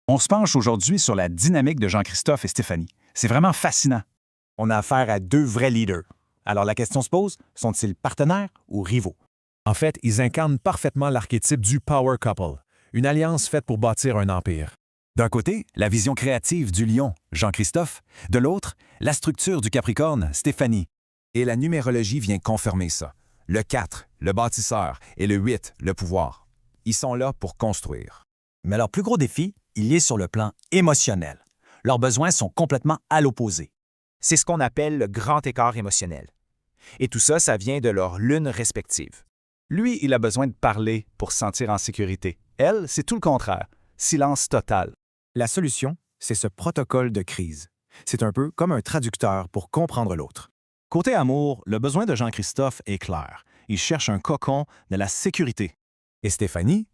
On se penche aujourd'hui sur la dynamique de Jean-Christophe et Stéphanie. C'est vraiment fascinant. On a affaire à deux vrais leaders. Alors la question se pose, sont-ils partenaires ou rivaux? En fait, ils incarnent parfaitement l'archétype du power couple, une alliance faite pour bâtir un empire. D'un côté, la vision créative du lion, Jean-Christophe. De l'autre, la structure du Capricorne, Stéphanie. Et la numérologie vient confirmer ça. Le 4, le bâtisseur, et le 8, le pouvoir. Ils sont là pour construire. Mais leur plus gros défi, il est sur le plan émotionnel. Leurs besoins sont complètement à l'opposé. C'est ce qu'on appelle le grand écart émotionnel. Et tout ça, ça vient de leurs lunes respectives. Lui, il a besoin de parler pour se sentir en sécurité. Elle, c'est tout le contraire. Silence total. La solution, c'est ce protocole de crise. C'est un peu comme un traducteur pour comprendre l'autre. Côté amour, le besoin de Jean-Christophe est clair. Il cherche un cocon, de la sécurité. Et Stéphanie,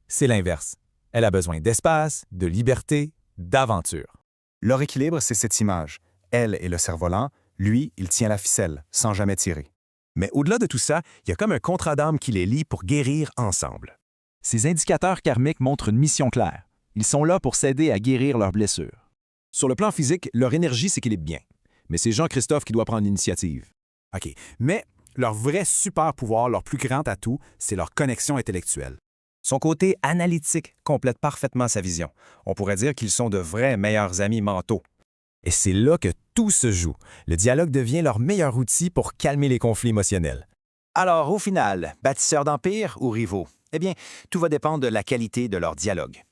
c'est l'inverse. Elle a besoin d'espace, de liberté, d'aventure. Leur équilibre, c'est cette image. Elle est le cerf-volant, lui, il tient la ficelle, sans jamais tirer. Mais au-delà de tout ça, il y a comme un contrat d'âme qui les lie pour guérir ensemble. Ces indicateurs karmiques montrent une mission claire. Ils sont là pour s'aider à guérir leurs blessures. Sur le plan physique, leur énergie s'équilibre bien. Mais c'est Jean-Christophe qui doit prendre l'initiative. OK, mais leur vrai super pouvoir, leur plus grand atout, c'est leur connexion intellectuelle. Son côté analytique complète parfaitement sa vision. On pourrait dire qu'ils sont de vrais meilleurs amis mentaux. Et c'est là que tout se joue. Le dialogue devient leur meilleur outil pour calmer les conflits émotionnels. Alors, au final, bâtisseurs d'empire ou rivaux? Eh bien, tout va dépendre de la qualité de leur dialogue.